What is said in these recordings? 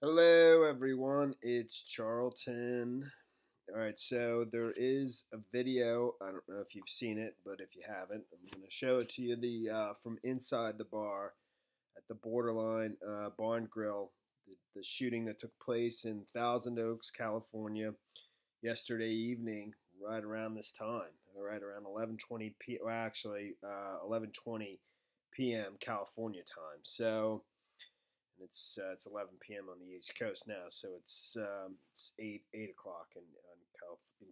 Hello, everyone. It's Charlton. All right, so there is a video. I don't know if you've seen it, but if you haven't, I'm going to show it to you. From inside the bar at the Borderline Barn Grill, the shooting that took place in Thousand Oaks, California, yesterday evening, right around this time, right around 11:20 p. Well, actually, 11:20 p.m. California time. So. And it's 11 p.m. on the East Coast now, so it's 8 o'clock in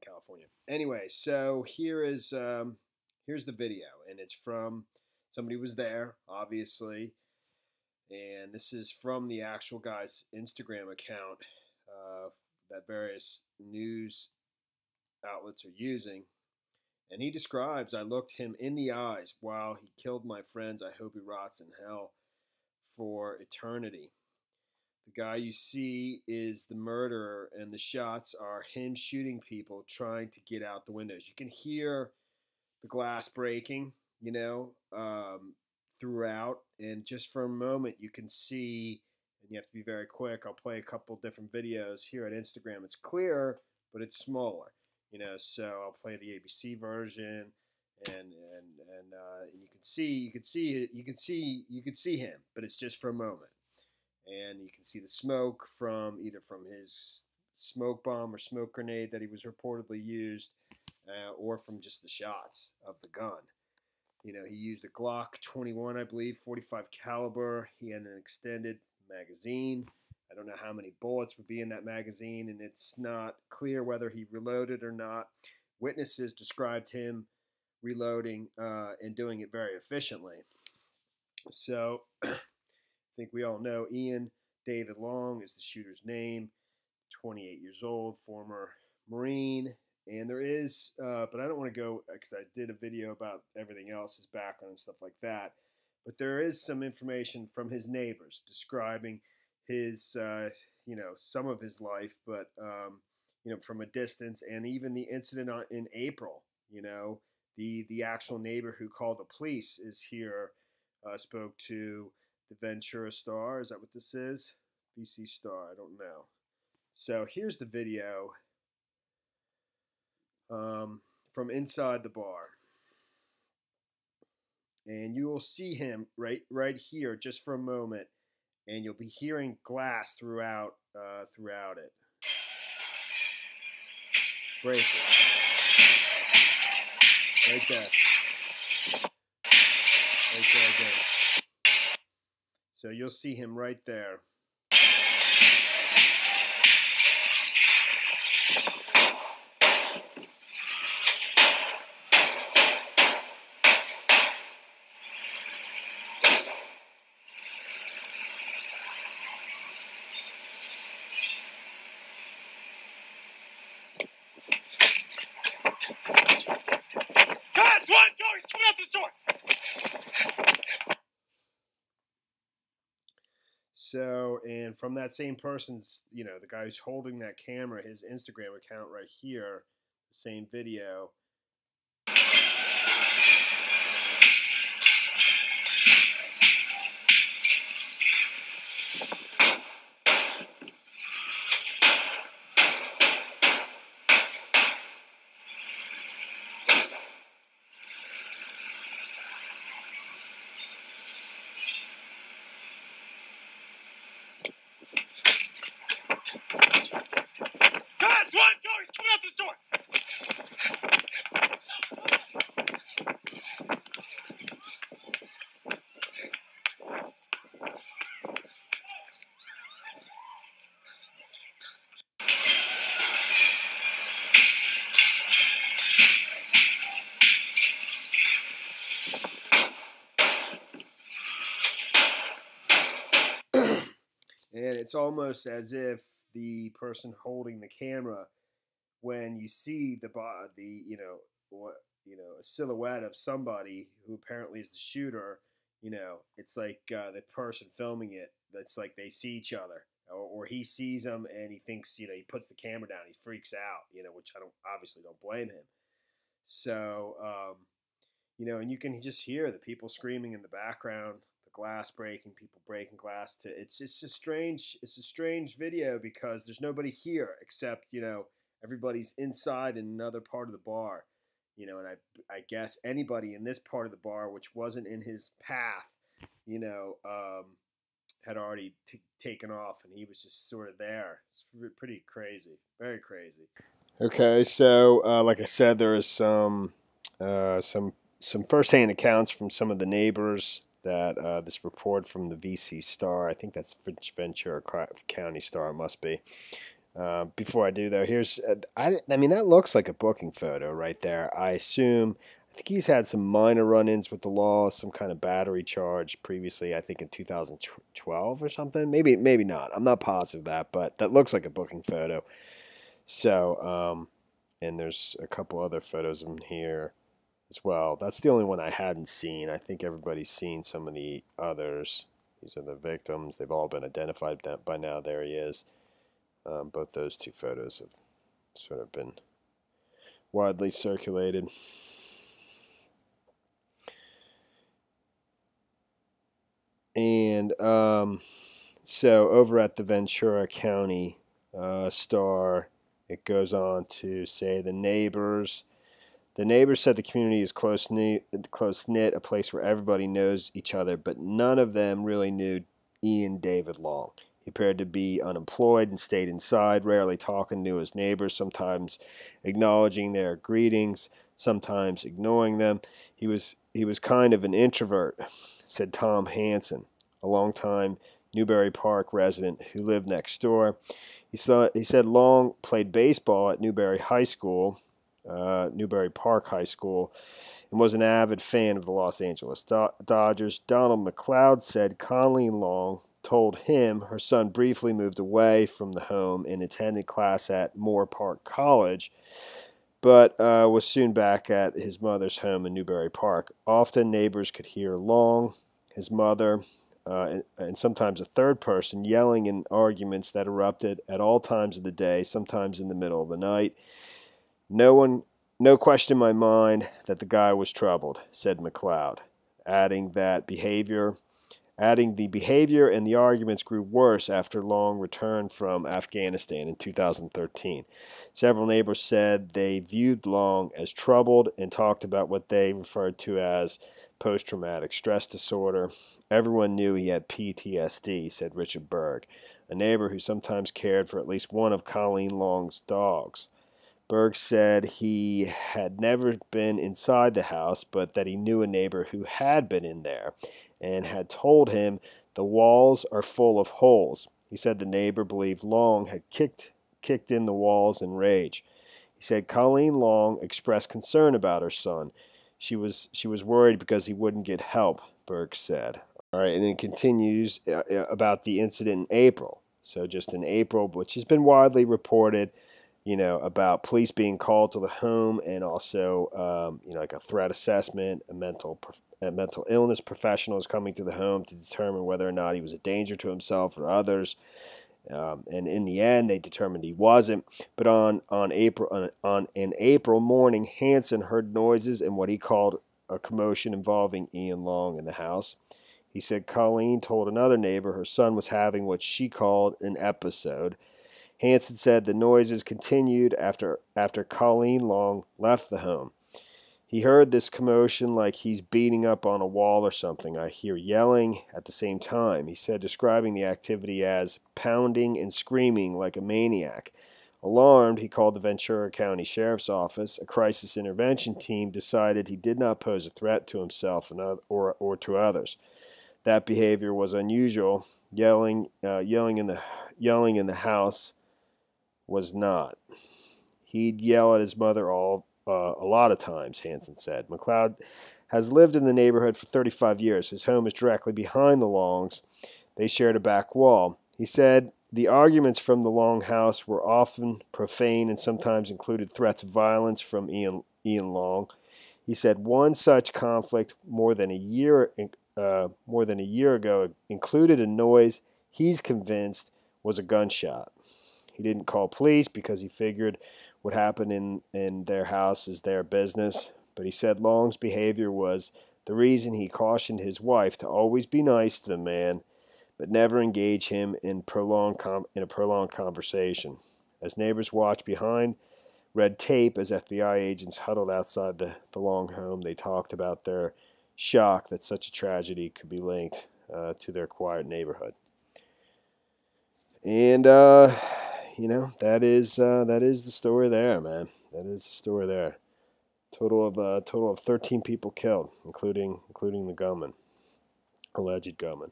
California. Anyway, so here's the video, and it's from somebody was there, obviously, and this is from the actual guy's Instagram account that various news outlets are using. And he describes, "I looked him in the eyes while he killed my friends. I hope he rots in hell for eternity." The guy you see is the murderer, and the shots are him shooting people trying to get out the windows. You can hear the glass breaking, throughout, and just for a moment you can see, and you have to be very quick. I'll play a couple different videos here at Instagram. It's clearer, but it's smaller, so I'll play the ABC version. And you can see him, but it's just for a moment, and you can see the smoke from either from his smoke bomb or smoke grenade that he was reportedly used, or from just the shots of the gun. He used a Glock 21, I believe, 45 caliber. He had an extended magazine. I don't know how many bullets would be in that magazine, and it's not clear whether he reloaded or not. Witnesses described him reloading and doing it very efficiently. So I think we all know Ian David Long is the shooter's name, 28 years old, former Marine. And there is, but I don't want to go, because I did a video about everything else, his background and stuff like that. But there is some information from his neighbors describing his, some of his life, but, from a distance, and even the incident in April, The actual neighbor who called the police is here, spoke to the Ventura Star. Is that what this is? VC Star, I don't know. So here's the video from inside the bar. And you will see him right here just for a moment, and you'll be hearing glass throughout it. Breaking. Right there. Right there again. So you'll see him right there. He's coming out this door! So, and from that same person's, the guy who's holding that camera, his Instagram account right here, the same video. Guys, run! Go! He's coming out this door! And it's almost as if the person holding the camera, when you see a silhouette of somebody who apparently is the shooter, it's like the person filming it, that's like they see each other, or he sees them and he thinks, he puts the camera down, he freaks out, which I obviously don't blame him. So, and you can just hear the people screaming in the background, the glass breaking, people breaking glass. It's just it's a strange video because there's nobody here except everybody's inside in another part of the bar, and I guess anybody in this part of the bar which wasn't in his path, you know, had already taken off, and he was just sort of there. It's pretty crazy, very crazy. Okay, so like I said, there is some firsthand accounts from some of the neighbors that this report from the VC Star. I think that's Ventura County Star. It must be. Before I do though, here's I mean that looks like a booking photo right there. I think he's had some minor run-ins with the law, some kind of battery charge previously. I think in 2012 or something. Maybe not. I'm not positive of that, but that looks like a booking photo. So, and there's a couple other photos of him here as well. That's the only one I hadn't seen. I think everybody's seen some of the others. These are the victims. They've all been identified by now. There he is. Both those two photos have sort of been widely circulated. And so over at the Ventura County Star, it goes on to say the neighbors said the community is close-knit, a place where everybody knows each other, but none of them really knew Ian David Long. He appeared to be unemployed and stayed inside, rarely talking to his neighbors, sometimes acknowledging their greetings, sometimes ignoring them. He was kind of an introvert, said Tom Hansen, a longtime Newbury Park resident who lived next door. He said Long played baseball at Newbury High School, Newbury Park High School, and was an avid fan of the Los Angeles Dodgers. Donald McLeod said Colleen Long told him her son briefly moved away from the home and attended class at Moore Park College, but was soon back at his mother's home in Newbury Park. Often neighbors could hear Long, his mother, and sometimes a third person yelling in arguments that erupted at all times of the day, sometimes in the middle of the night. No question in my mind that the guy was troubled, said McLeod, adding the behavior and the arguments grew worse after Long returned from Afghanistan in 2013. Several neighbors said they viewed Long as troubled and talked about what they referred to as post-traumatic stress disorder. Everyone knew he had PTSD, said Richard Berg, a neighbor who sometimes cared for at least one of Colleen Long's dogs. Berg said he had never been inside the house, but that he knew a neighbor who had been in there and had told him the walls are full of holes. He said the neighbor believed Long had kicked in the walls in rage. He said Colleen Long expressed concern about her son. She was worried because he wouldn't get help, Berg said. All right, and it continues about the incident in April. So just in April, which has been widely reported, about police being called to the home and also, like a threat assessment, a mental illness professionals coming to the home to determine whether or not he was a danger to himself or others. And in the end, they determined he wasn't. But in April morning, Hansen heard noises and what he called a commotion involving Ian Long in the house. He said Colleen told another neighbor her son was having what she called an episode. Hansen said the noises continued after Colleen Long left the home. He heard this commotion like he's beating up on a wall or something. I hear yelling at the same time. He said, describing the activity as pounding and screaming like a maniac. Alarmed, he called the Ventura County Sheriff's Office. A crisis intervention team decided he did not pose a threat to himself or to others. That behavior was unusual. Yelling in the house was not. He'd yell at his mother a lot of times, Hansen said. McLeod has lived in the neighborhood for 35 years. His home is directly behind the Longs. They shared a back wall. He said the arguments from the Long house were often profane and sometimes included threats of violence from Ian Long. He said one such conflict more than a year ago included a noise he's convinced was a gunshot. He didn't call police because he figured what happened in their house is their business, but he said Long's behavior was The reason he cautioned his wife to always be nice to the man, but never engage him in a prolonged conversation. As neighbors watched behind red tape as FBI agents huddled outside the long home, they talked about their shock that such a tragedy could be linked to their quiet neighborhood. And that is the story there, man. That is the story there. Total of 13 people killed, including the gunman, alleged gunman.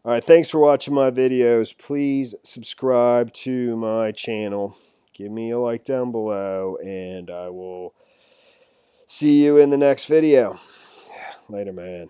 All right, thanks for watching my videos. Please subscribe to my channel. Give me a like down below, and I will see you in the next video. Later, man.